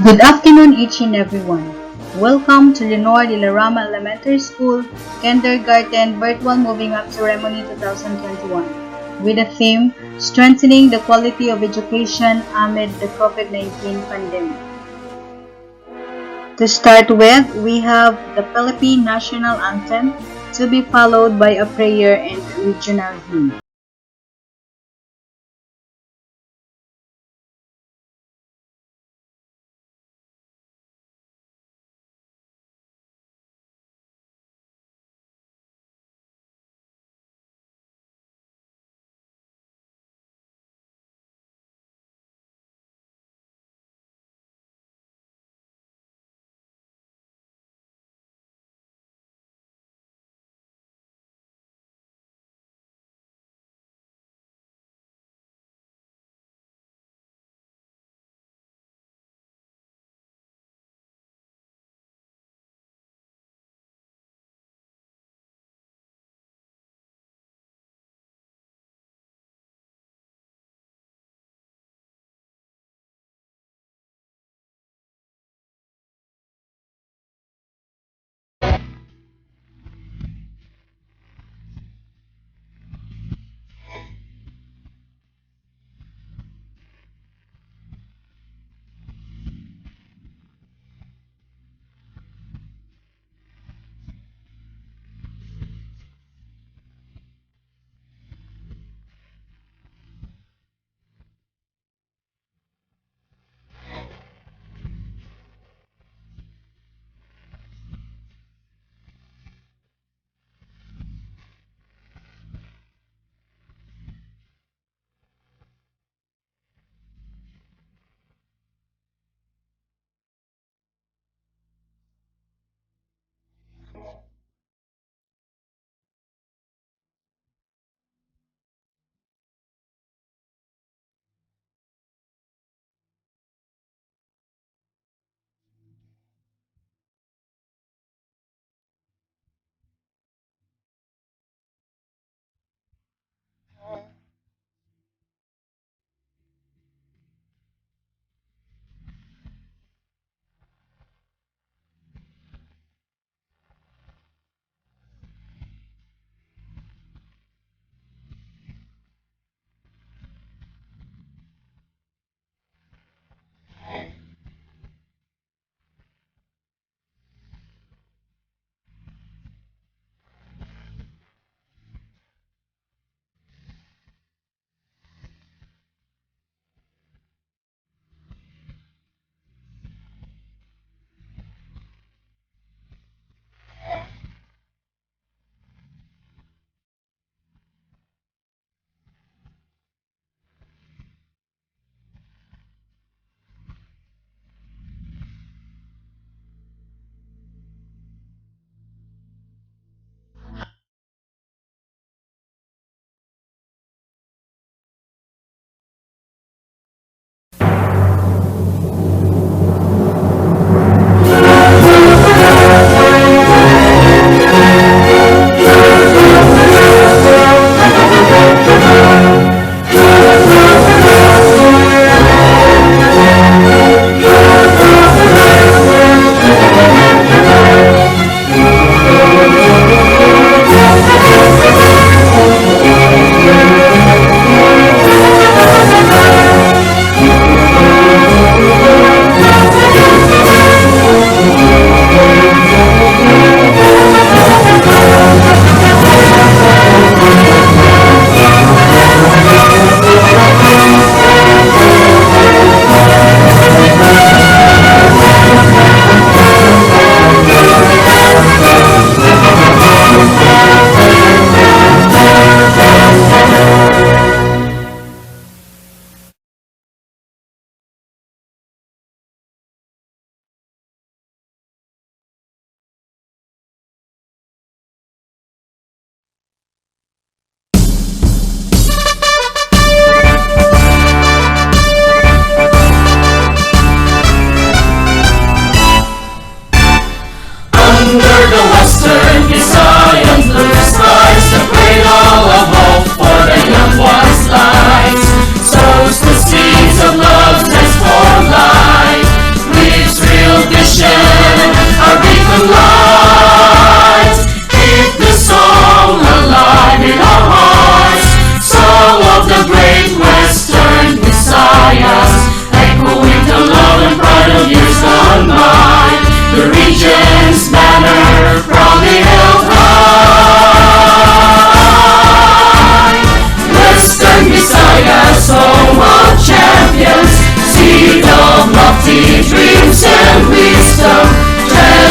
Good afternoon each and everyone. Welcome to Leonor de Rama Elementary School Kindergarten Virtual Moving Up Ceremony 2021 with the theme Strengthening the Quality of Education Amid the COVID-19 Pandemic. To start with, we have the Philippine National Anthem to be followed by a prayer and regional hymn.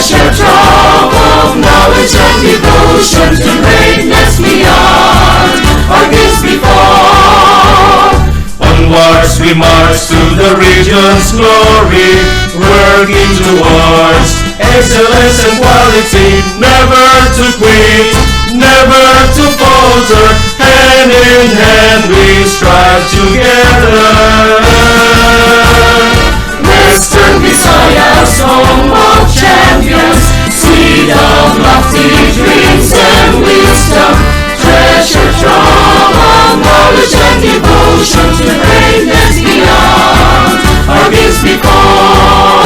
treasure trove of knowledge and devotion to greatness beyond our days before. Onwards we march to the region's glory, working towards excellence and quality, never to quit, never to falter. Hand in hand we strive together. Western Visayas, home of champions, seed of lofty dreams and wisdom, treasure trove of knowledge and devotion to greatness beyond our days before.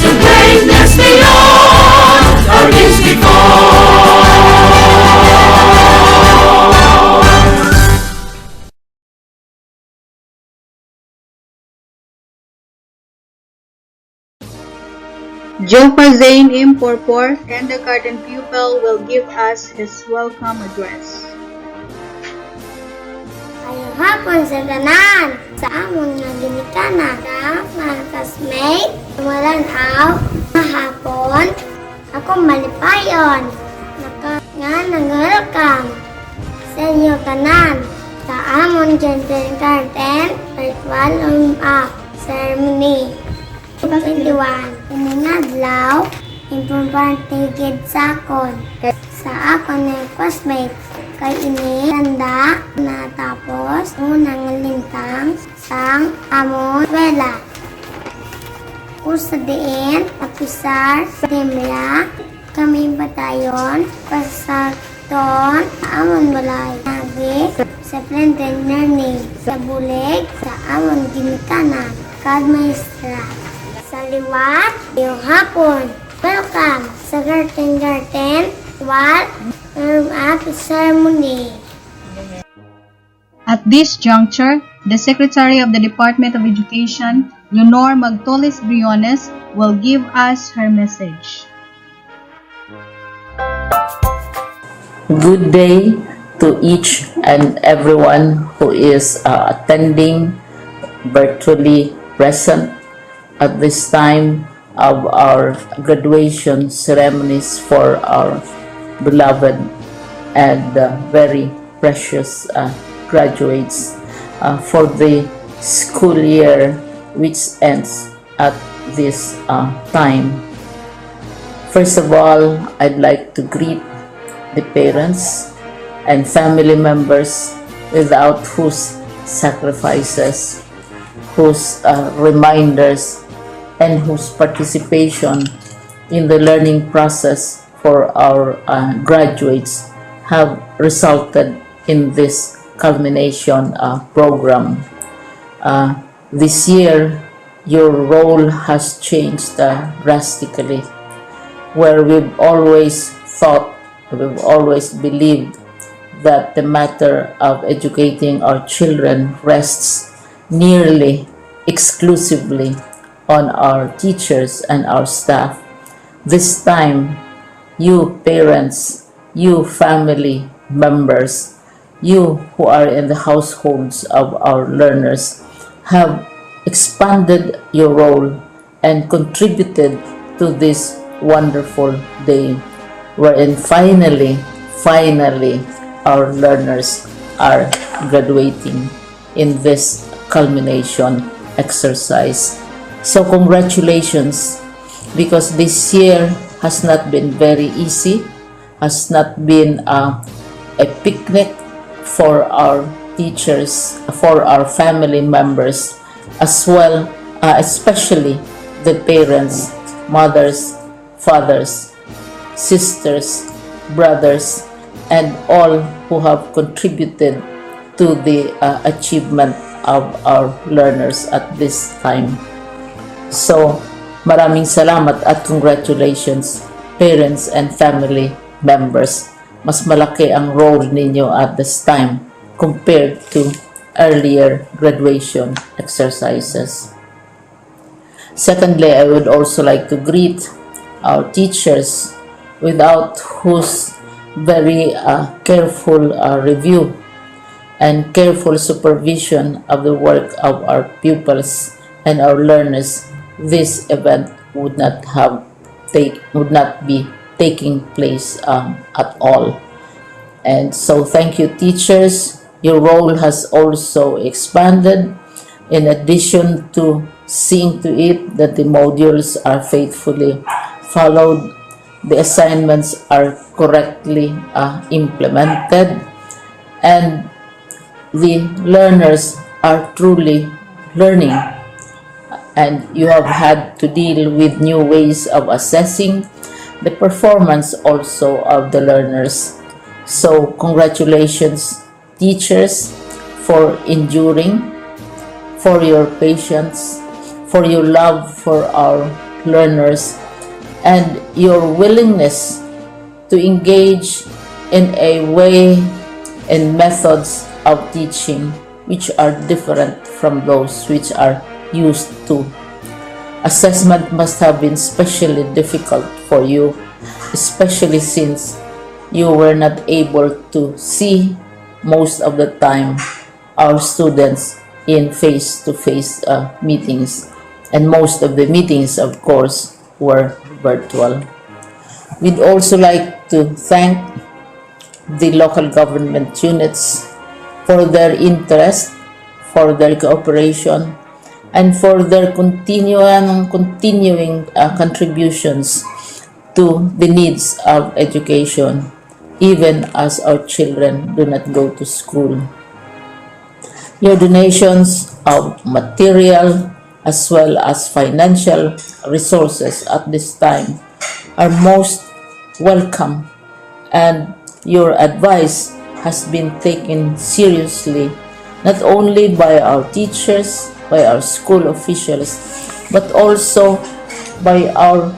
To greatness beyond our days before. Jofar Zain M. Porpor, kindergarten pupil, will give us his welcome address. Ayong hapon sa tanan, sa amon nga ginikanan, sa mga classmate, tumalanaw, hapon, ako malipayon, nga nang-welcome sa inyo tanan, sa amon kindergarten virtual warm-up ceremony. 21. Ininadlaw, importante gid sa akon. Sa akon ng classmate, kay ini tanda na tapos unang lintang sang amon eskwela. Sa diin, apisar, timla, kami batayon, pasakton, amon balay, nagi, sa planted learning, sa bulig, sa amon ginikanan, kad maestra. Sa liwat, yung hapon. Welcome sa Garten warm-up ceremony. At this juncture, the Secretary of the Department of Education, Leonor Magtolis Briones, will give us her message. Good day to each and everyone who is attending virtually present at this time of our graduation ceremonies for our beloved and very precious graduates for the school year which ends at this time. First of all, I'd like to greet the parents and family members without whose sacrifices, whose reminders, and whose participation in the learning process for our graduates have resulted in this culmination program. This year, your role has changed drastically, where we've always thought, we've always believed that the matter of educating our children rests nearly exclusively on our teachers and our staff. This time, you parents, you family members, you who are in the households of our learners have expanded your role and contributed to this wonderful day wherein finally our learners are graduating in this culmination exercise. So congratulations, because this year has not been very easy, has not been a picnic for our teachers, for our family members, as well, especially the parents, mothers, fathers, sisters, brothers, and all who have contributed to the achievement of our learners at this time. So, maraming salamat at congratulations, parents and family members. Mas malaki ang role ninyo at this time compared to earlier graduation exercises. Secondly, I would also like to greet our teachers, without whose very careful review and careful supervision of the work of our pupils and our learners, this event would not have be taking place at all. And so thank you, teachers. Your role has also expanded. In addition to seeing to it that the modules are faithfully followed, the assignments are correctly implemented, and the learners are truly learning. And you have had to deal with new ways of assessing the performance also of the learners. So congratulations, teachers, for enduring, for your patience, for your love for our learners, and your willingness to engage in a way and methods of teaching which are different from those which are used to. Assessment must have been especially difficult for you, especially since you were not able to see most of the time our students in face-to-face meetings, and most of the meetings, of course, were virtual. We'd also like to thank the local government units for their interest, for their cooperation, and for their continuing contributions to the needs of education, even as our children do not go to school. Your donations of material as well as financial resources at this time are most welcome, and your advice has been taken seriously not only by our teachers, by our school officials, but also by our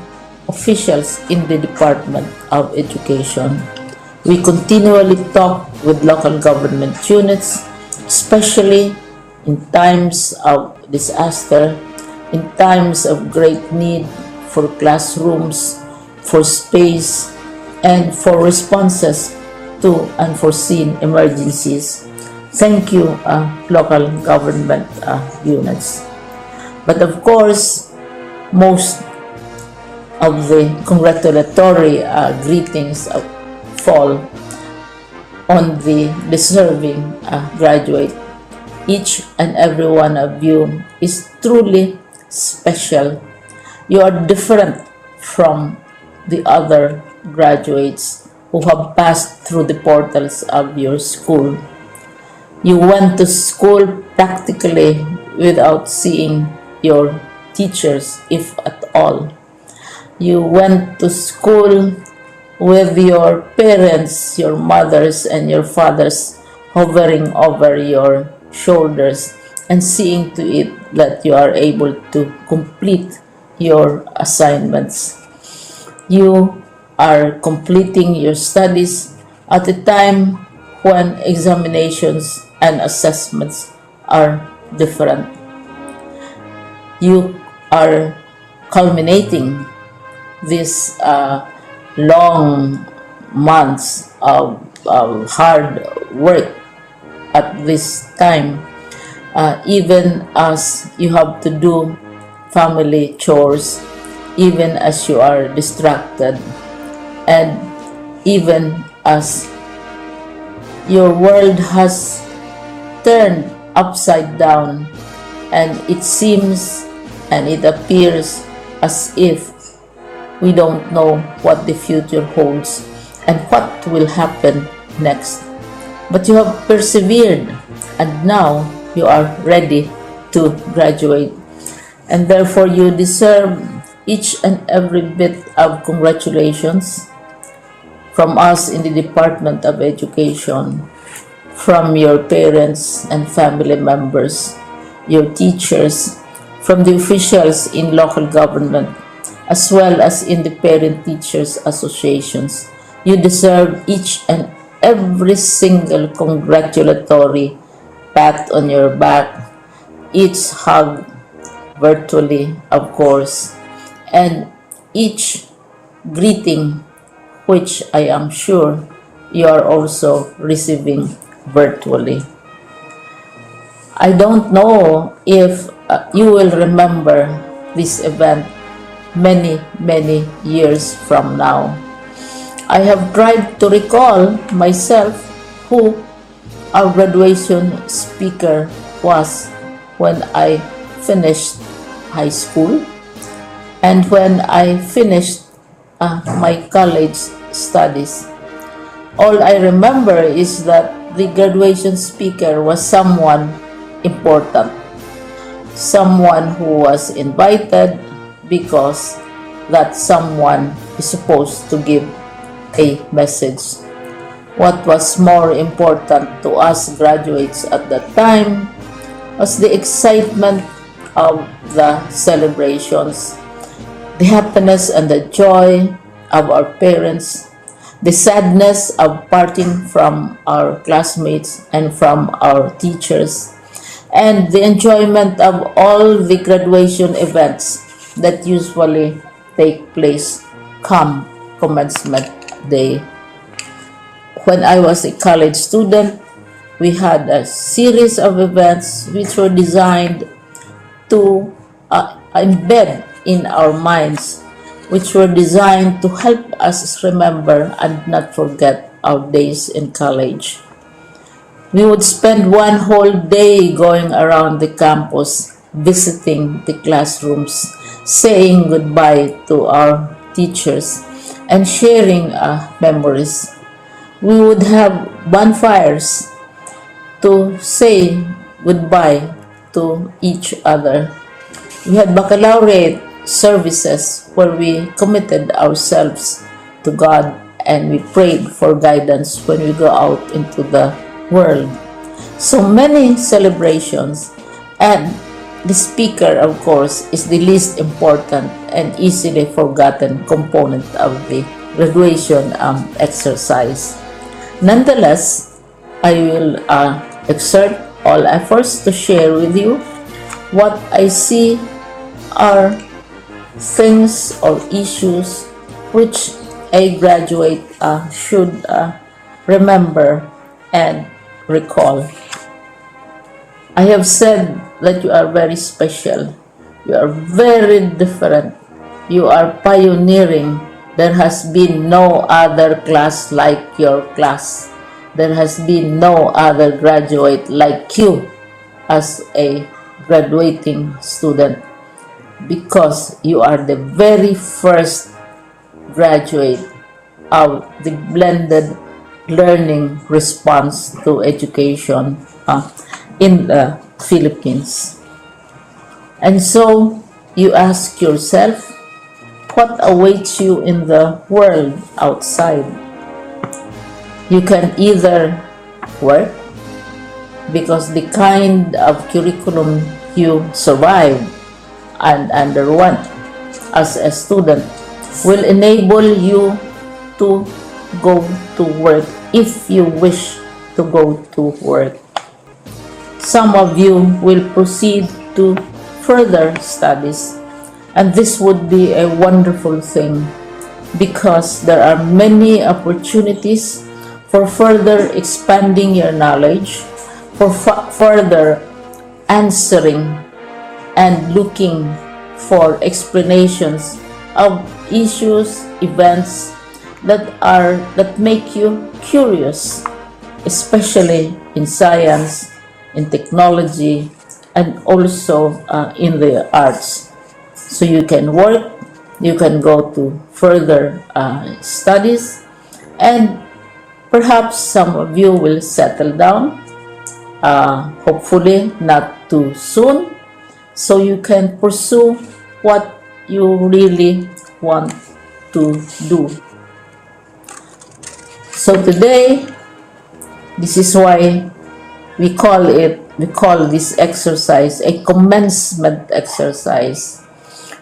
officials in the Department of Education. We continually talk with local government units, especially in times of disaster, in times of great need for classrooms, for space, and for responses to unforeseen emergencies. Thank you, local government units. But of course, most of the congratulatory greetings fall on the deserving graduate. Each and every one of you is truly special. You are different from the other graduates who have passed through the portals of your school. You went to school practically without seeing your teachers, if at all. You went to school with your parents, your mothers and your fathers hovering over your shoulders and seeing to it that you are able to complete your assignments. You are completing your studies at a time when examinations and assessments are different. You are culminating these long months of hard work at this time, even as you have to do family chores, even as you are distracted, and even as your world has turned upside down, and it seems and it appears as if we don't know what the future holds and what will happen next. But you have persevered, and now you are ready to graduate, and therefore you deserve each and every bit of congratulations from us in the Department of Education, from your parents and family members, your teachers, from the officials in local government, as well as in the parent teachers associations. You deserve each and every single congratulatory pat on your back, each hug virtually, of course, and each greeting which I am sure you are also receiving virtually. I don't know if you will remember this event many years from now. I have tried to recall myself who our graduation speaker was when I finished high school and when I finished my college studies. All I remember is that the graduation speaker was someone important, someone who was invited because that someone is supposed to give a message. What was more important to us graduates at that time was the excitement of the celebrations, the happiness and the joy of our parents, the sadness of parting from our classmates and from our teachers, and the enjoyment of all the graduation events that usually take place come commencement day. When I was a college student, we had a series of events which were designed to embed in our minds, which were designed to help us remember and not forget our days in college. We would spend one whole day going around the campus, visiting the classrooms, saying goodbye to our teachers, and sharing memories. We would have bonfires to say goodbye to each other. We had baccalaureate services where we committed ourselves to God and we prayed for guidance when we go out into the world. So many celebrations, and the speaker, of course, is the least important and easily forgotten component of the graduation exercise. Nonetheless, I will exert all efforts to share with you what I see are things or issues which a graduate should remember and recall. I have said that you are very special. You are very different. You are pioneering. There has been no other class like your class. There has been no other graduate like you as a graduating student, because you are the very first graduate of the blended learning response to education in the Philippines. And so you ask yourself, what awaits you in the world outside? You can either work, because the kind of curriculum you survive and underwent as a student will enable you to go to work if you wish to go to work. Some of you will proceed to further studies, and this would be a wonderful thing because there are many opportunities for further expanding your knowledge, for further answering and looking for explanations of issues, events that make you curious, especially in science, in technology, and also in the arts. So you can work, you can go to further studies, and perhaps some of you will settle down, hopefully not too soon, so you can pursue what you really want to do. So today, this is why we call this exercise a commencement exercise.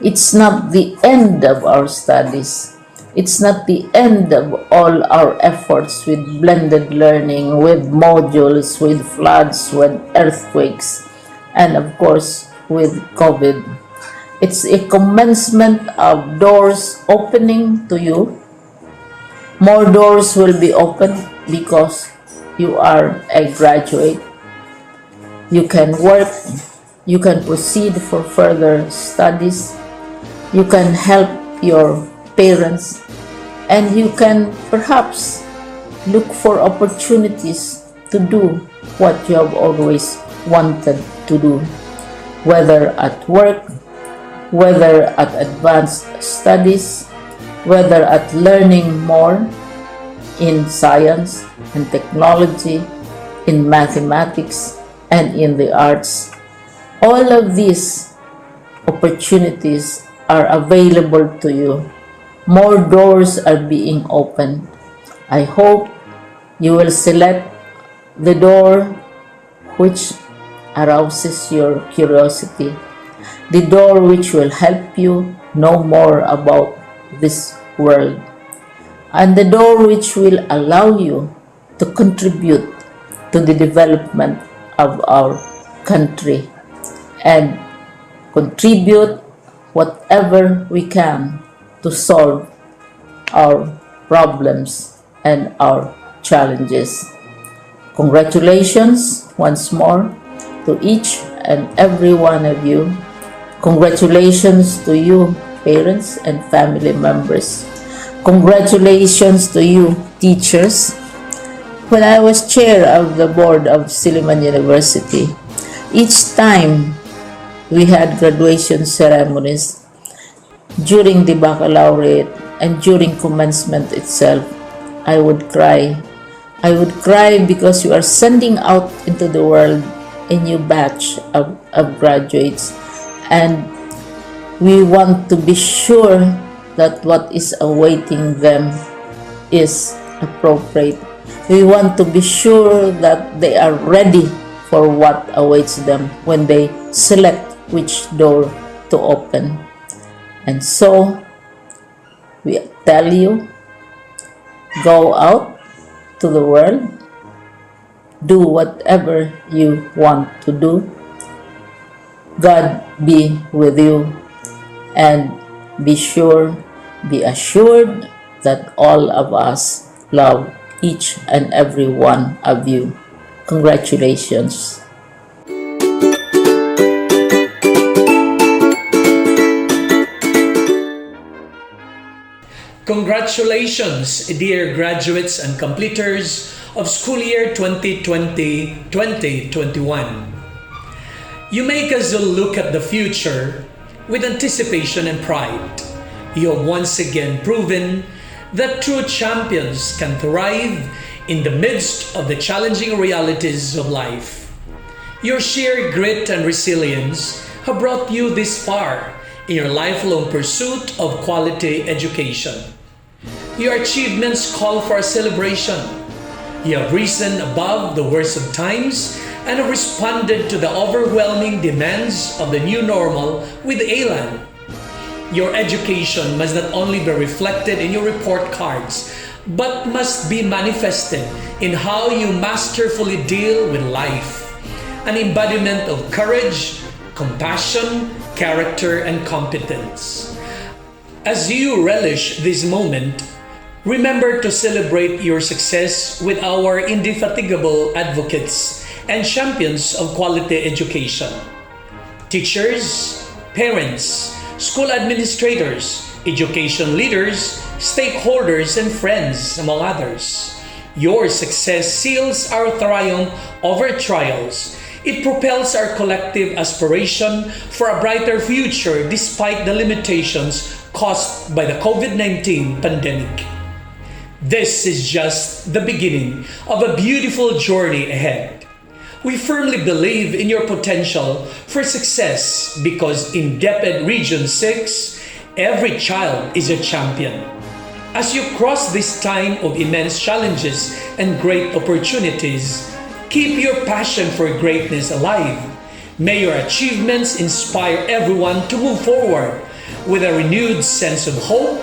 It's not the end of our studies. It's not the end of all our efforts with blended learning, with modules, with floods, with earthquakes, and of course with COVID. It's a commencement of doors opening to you. More doors will be opened because you are a graduate. You can work, you can proceed for further studies, You can help your parents, and you can perhaps look for opportunities to do what you have always wanted to do, whether at work, whether at advanced studies, whether at learning more in science and technology, in mathematics, and in the arts. All of these opportunities are available to you. More doors are being opened. I hope you will select the door which arouses your curiosity, the door which will help you know more about this world, and the door which will allow you to contribute to the development of our country and contribute whatever we can to solve our problems and our challenges. Congratulations once more to each and every one of you. Congratulations to you, parents and family members. Congratulations to you, teachers. When I was chair of the board of Silliman University, each time we had graduation ceremonies, during the baccalaureate and during commencement itself, I would cry. I would cry because you are sending out into the world a new batch of graduates, and we want to be sure that what is awaiting them is appropriate. We want to be sure that they are ready for what awaits them when they select which door to open. And so, we tell you, go out to the world, do whatever you want to do. God be with you, and be assured that all of us love each and every one of you. Congratulations. Congratulations, dear graduates and completers of school year 2020-2021. You make us look at the future with anticipation and pride. You have once again proven that true champions can thrive in the midst of the challenging realities of life. Your sheer grit and resilience have brought you this far in your lifelong pursuit of quality education. Your achievements call for a celebration. You have risen above the worst of times and have responded to the overwhelming demands of the new normal with elan. Your education must not only be reflected in your report cards, but must be manifested in how you masterfully deal with life. An embodiment of courage, compassion, character, and competence. As you relish this moment, remember to celebrate your success with our indefatigable advocates and champions of quality education. Teachers, parents, school administrators, education leaders, stakeholders, and friends, among others. Your success seals our triumph over trials. It propels our collective aspiration for a brighter future despite the limitations caused by the COVID-19 pandemic. This is just the beginning of a beautiful journey ahead. We firmly believe in your potential for success because in DepEd Region 6, every child is a champion. As you cross this time of immense challenges and great opportunities, keep your passion for greatness alive. May your achievements inspire everyone to move forward with a renewed sense of hope,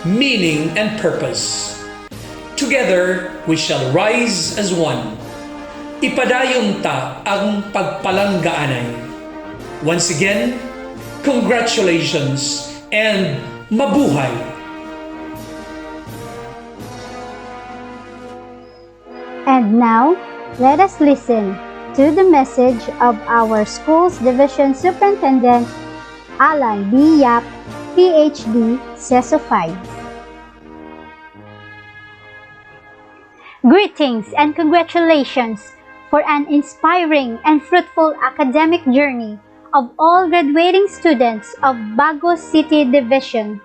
meaning, and purpose. Together, we shall rise as one. Ipadayon ta ang pagpalanggaanay. Once again, congratulations and mabuhay! And now, let us listen to the message of our school's Division Superintendent, Alan B. Yap, PhD CESO 5. Greetings and congratulations for an inspiring and fruitful academic journey of all graduating students of Bago City Division.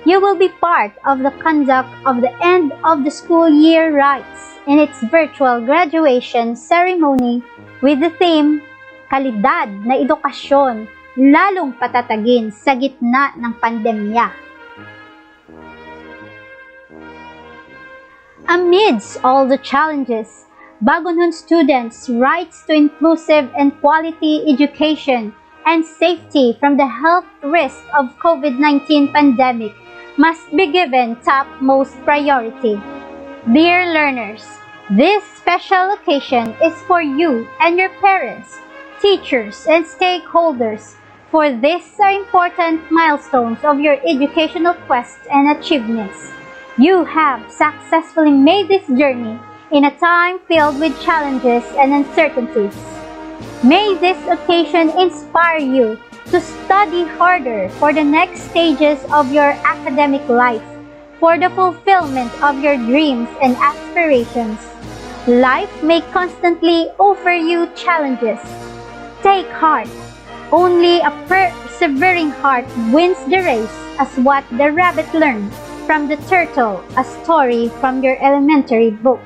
You will be part of the conduct of the end of the school year rites in its virtual graduation ceremony with the theme, Kalidad na Edukasyon, lalong patatagin sa gitna ng pandemya. Amidst all the challenges, Bagonhon students' rights to inclusive and quality education and safety from the health risk of COVID-19 pandemic must be given topmost priority. Dear learners, this special occasion is for you and your parents, teachers, and stakeholders, for these are important milestones of your educational quest and achievements. You have successfully made this journey in a time filled with challenges and uncertainties. May this occasion inspire you to study harder for the next stages of your academic life, for the fulfillment of your dreams and aspirations. Life may constantly offer you challenges. Take heart. Only a persevering heart wins the race, as what the rabbit learned from the turtle, a story from your elementary book.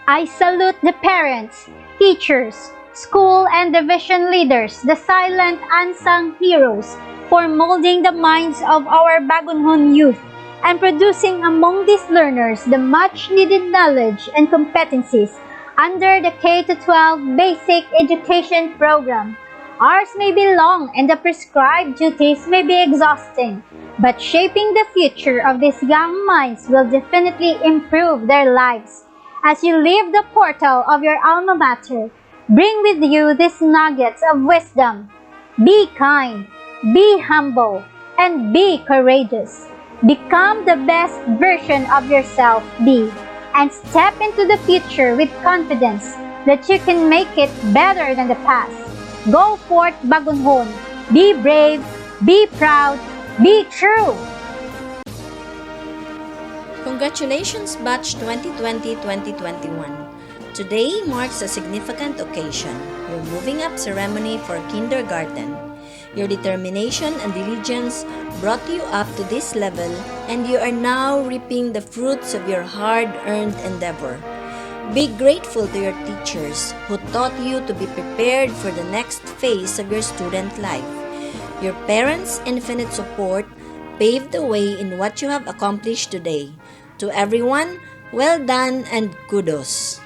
I salute the parents, teachers, school and division leaders, the silent unsung heroes, for molding the minds of our Bagonhon youth and producing among these learners the much-needed knowledge and competencies under the K-12 basic education program. Ours may be long and the prescribed duties may be exhausting, but shaping the future of these young minds will definitely improve their lives. As you leave the portal of your alma mater, bring with you these nuggets of wisdom. Be kind, be humble, and be courageous. Become the best version of yourself, and step into the future with confidence that you can make it better than the past. Go forth, Bagonhon. Be brave, be proud, be true. Congratulations Batch 2020-2021. Today marks a significant occasion, your moving up ceremony for kindergarten. Your determination and diligence brought you up to this level, and you are now reaping the fruits of your hard-earned endeavor. Be grateful to your teachers who taught you to be prepared for the next phase of your student life. Your parents' infinite support paved the way in what you have accomplished today. To everyone, well done and kudos.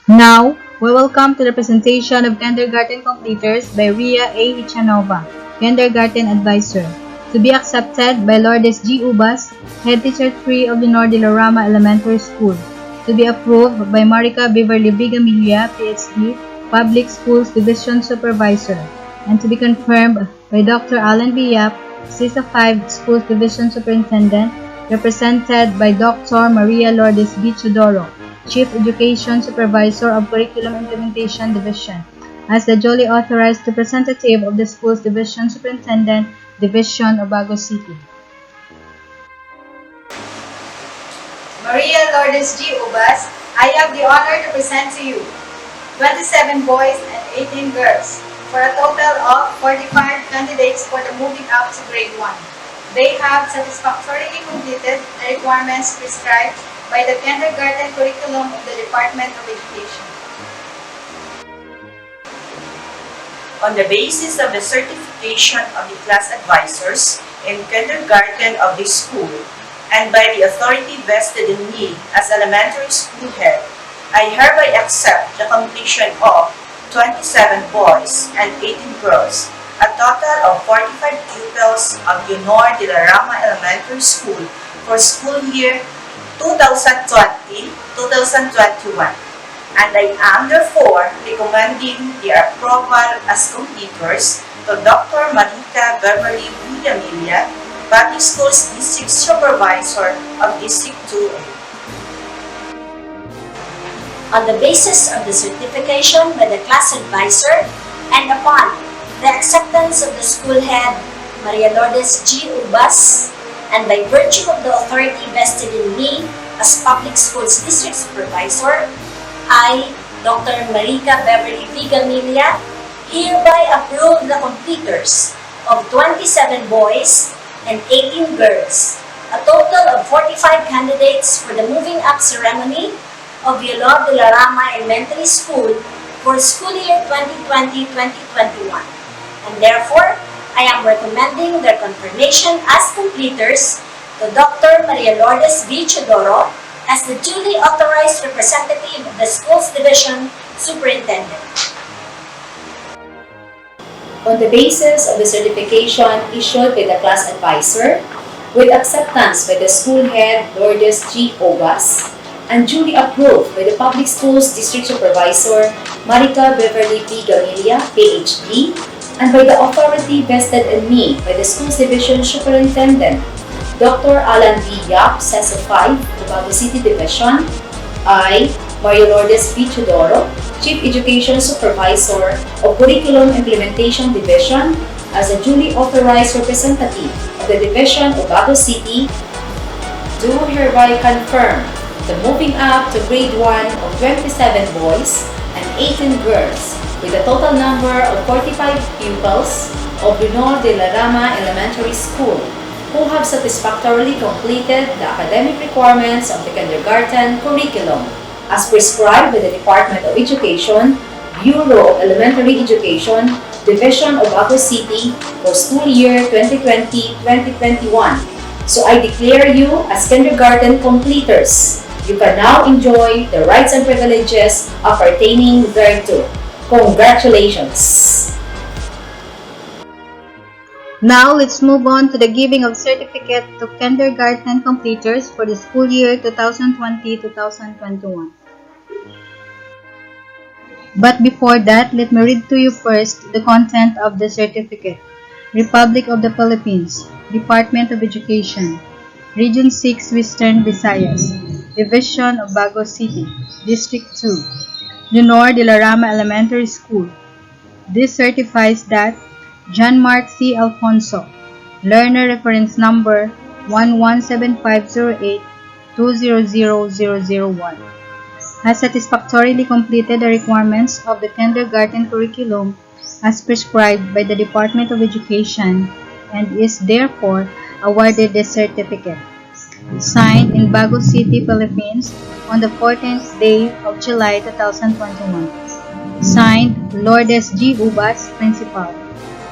Now, we will come to the presentation of kindergarten completers by Ria A. Hichanova, kindergarten advisor, to be accepted by Lourdes G. Ubas, head teacher 3 of Leonor de Rama Elementary School, to be approved by Marica Beverly Bigamilia, PhD, Public Schools Division Supervisor, and to be confirmed by Dr. Alan B. Yap, CESO 5 Schools Division Superintendent, represented by Dr. Maria Lourdes B. Chodoro, Chief Education Supervisor of Curriculum Implementation Division, as the duly authorized representative of the Schools Division Superintendent, Division of Bago City. Maria Lourdes G. Ubas, I have the honor to present to you 27 boys and 18 girls, for a total of 45 candidates for the moving up to grade 1. They have satisfactorily completed the requirements prescribed by the kindergarten curriculum of the Department of Education. On the basis of the certification of the class advisors in kindergarten of this school, and by the authority vested in me as elementary school head, I hereby accept the completion of 27 boys and 18 girls, a total of 45 pupils of Leonor de Rama Elementary School for school year 2020-2021. And I am therefore recommending their approval as completers to Dr. Marica Beverly Villamilia, Public Schools District Supervisor of District 2A. On the basis of the certification by the class advisor and upon the acceptance of the school head, Maria Lourdes G. Ubas, and by virtue of the authority vested in me as Public Schools District Supervisor, I, Dr. Marica Beverly Vigamilia, hereby approve the completers of 27 boys and 18 girls, a total of 45 candidates for the moving up ceremony of Leonor Dela Rama Elementary School for school year 2020-2021. And therefore, I am recommending their confirmation as completers to Dr. Maria Lourdes V. Chodoro as the duly authorized representative of the Schools Division Superintendent. On the basis of the certification issued by the class advisor, with acceptance by the school head Lourdes G. Obas, and duly approved by the Public Schools District Supervisor Marica Beverly P. Gamilia, PhD, and by the authority vested in me by the Schools Division Superintendent Dr. Alan B. Yap, CESO 5, Baguio City Division, I, Maria Lourdes P. Chodoro, Chief Education Supervisor of Curriculum Implementation Division, as a duly authorized representative of the Division of Baguio City, do hereby confirm the moving up to grade 1 of 27 boys and 18 girls with a total number of 45 pupils of Leonor Dela Rama Elementary School who have satisfactorily completed the academic requirements of the kindergarten curriculum as prescribed by the Department of Education, Bureau of Elementary Education, Division of Baguio City for school year 2020-2021. So I declare you as kindergarten completers. You can now enjoy the rights and privileges appertaining thereto. Congratulations! Now, let's move on to the giving of certificate to kindergarten completers for the school year 2020-2021. But before that, let me read to you first the content of the certificate. Republic of the Philippines, Department of Education, Region 6 Western Visayas, Division of Baguio City, District 2, Leonor Dela Rama Elementary School. This certifies that John Mark C. Alfonso, Learner Reference Number 117508-200001, has satisfactorily completed the requirements of the kindergarten curriculum as prescribed by the Department of Education and is therefore awarded the certificate. Signed in Baguio City, Philippines on the 14th day of July 2021. Signed Lourdes G. Ubas, Principal.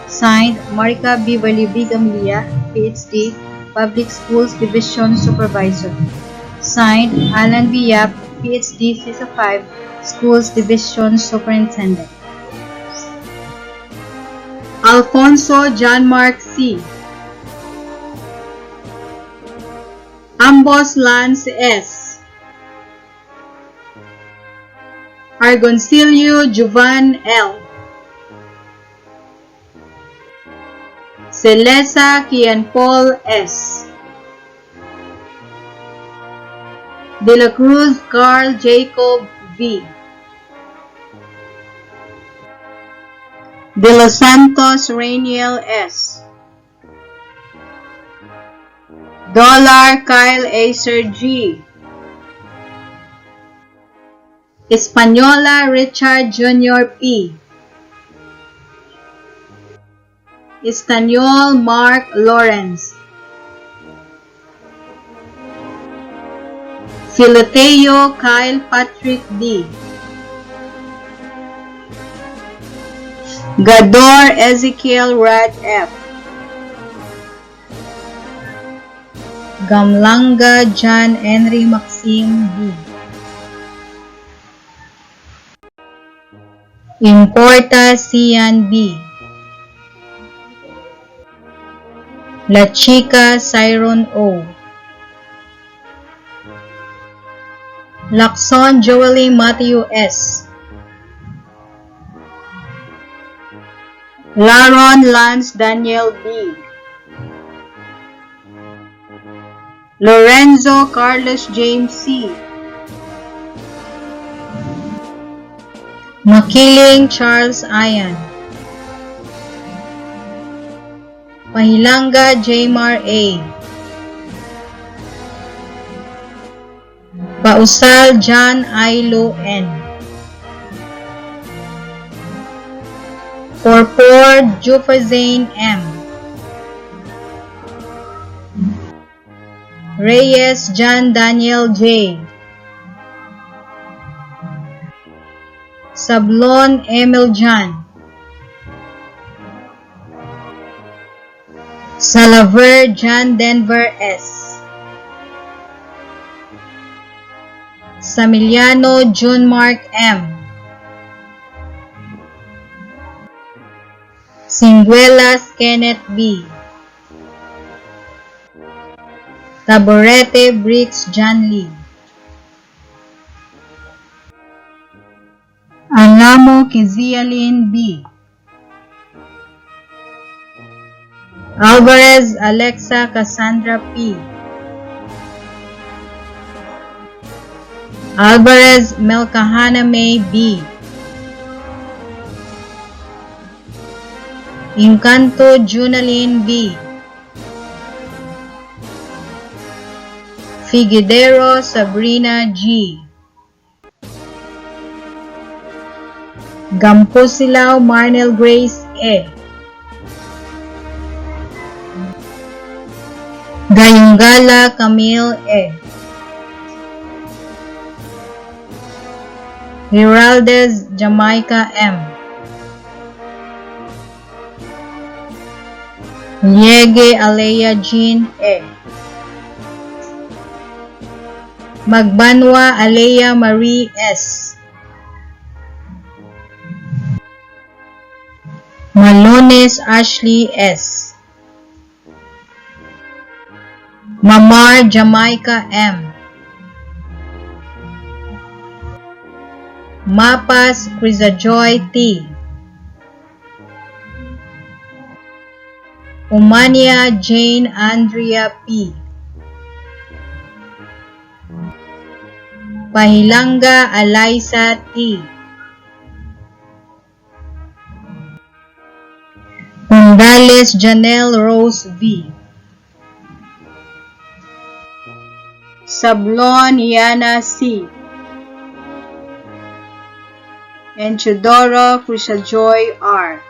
Signed Marica Beverly Vigamilia, PhD, Public Schools Division Supervisor. Signed Alan B. Yap, PhD, CESO 5, Schools Division Superintendent. Alfonso John Mark C. Ambos Lance S. Argoncillo Jovan L. Celesa Kian Paul S. De la Cruz Carl Jacob V. De los Santos Rainiel S. Dollar Kyle Acer G. Española Richard Jr. P. Estaniol Mark Lawrence. Filoteo Kyle Patrick D. Gador Ezekiel Rad F. Gamlanga John Henry Maxim B. Importa Cian B. La Chica Cyron O. Lacson Joely Matthew S. Laron Lance Daniel B. Lorenzo Carlos James C. Makiling Charles Ayan, Pahilanga Jaymar A, Pausal John Ailo N, Porpor Jufazane M, Reyes John Daniel J, Sablon Emil John, Salaver John Denver S, Samiliano June Mark M, Singuelas Kenneth B, Taborete Bricks John Lee, Anamo Kizialin B, Alvarez Alexa Cassandra P, Alvarez Melkahana May B, Encanto Junaline B, Figuidero Sabrina G, Gampusilao Marnel Grace E, Gayungala Camille E, Giraldez Jamaica M, Niege Alea Jean E, Magbanwa Alea Marie S, Malones Ashley S, Mamar Jamaica M, Mapas Crisajoy T, Umania Jane Andrea P, Pahilanga Eliza T, Undales Janelle Rose V, Sablon Yana C, and Chidoro Crisajoy R.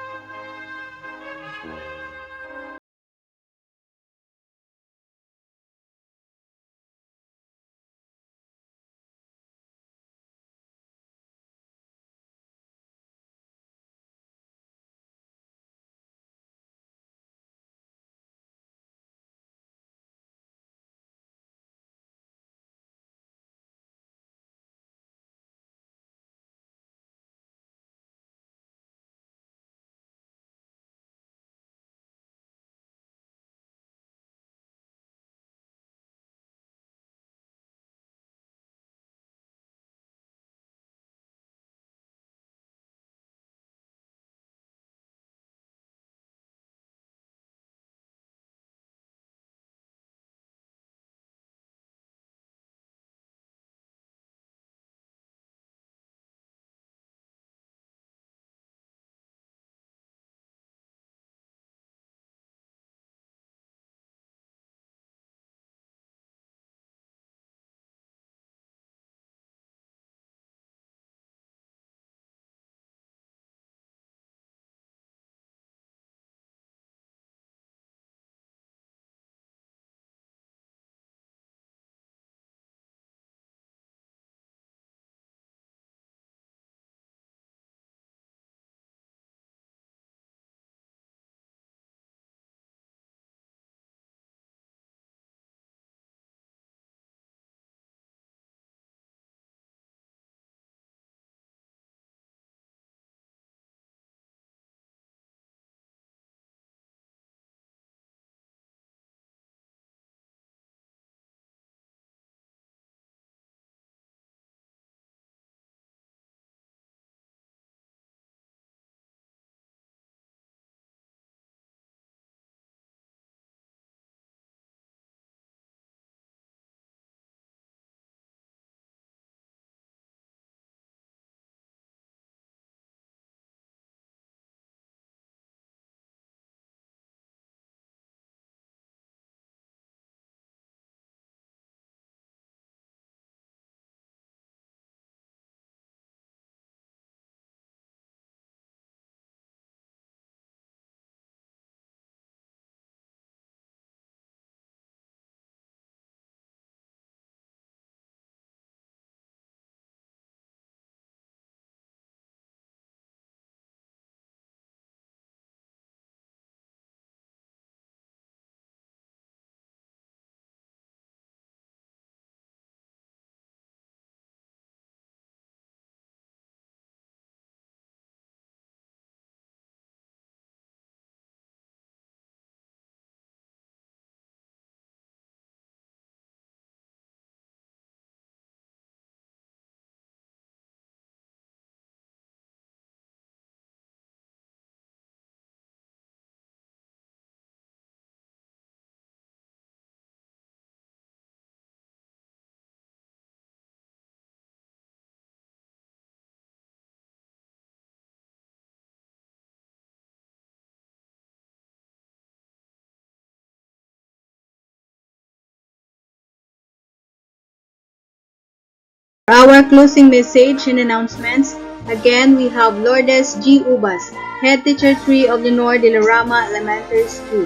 For our closing message and announcements, again we have Lourdes G. Ubas, Head Teacher 3 of Leonor Dela Rama Elementary School.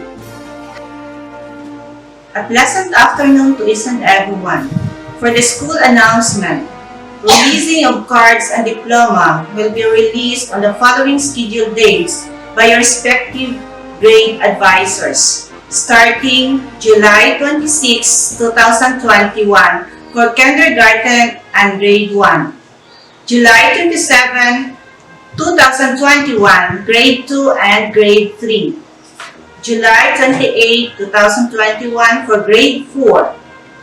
A pleasant afternoon to each and everyone. For the school announcement, releasing of cards and diploma will be released on the following scheduled dates by your respective grade advisors. Starting July 26, 2021 for kindergarten and grade 1. July 27, 2021, grade 2 and grade 3. July 28, 2021 for grade 4.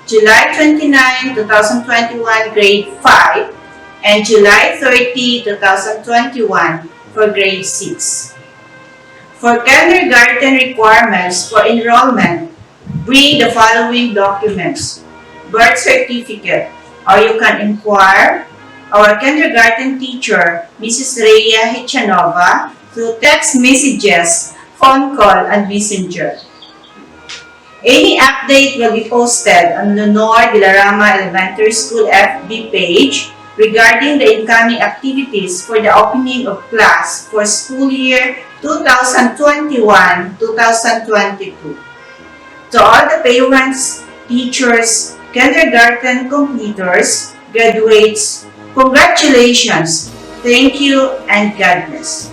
July 29, 2021, grade 5. And July 30, 2021 for grade 6. For kindergarten requirements for enrollment, bring the following documents: birth certificate, or you can inquire our kindergarten teacher, Mrs. Rhea Hichanova, through text messages, phone call, and messenger. Any update will be posted on Leonor Dela Rama Elementary School FB page regarding the incoming activities for the opening of class for school year 2021-2022. To all the parents, teachers, kindergarten completers, graduates, congratulations, thank you, and God bless.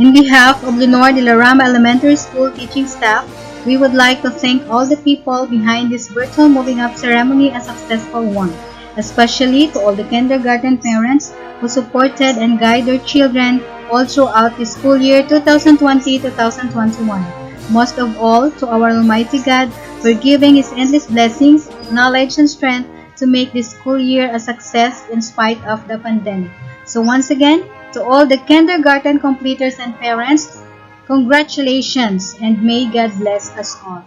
In behalf of Leonor Dela Rama Elementary School teaching staff, we would like to thank all the people behind this virtual moving up ceremony a successful one, especially to all the kindergarten parents who supported and guided their children all throughout the school year 2020-2021. Most of all, to our Almighty God for giving His endless blessings, knowledge, and strength to make this school year a success in spite of the pandemic. So once again, to all the kindergarten completers and parents, congratulations and may God bless us all.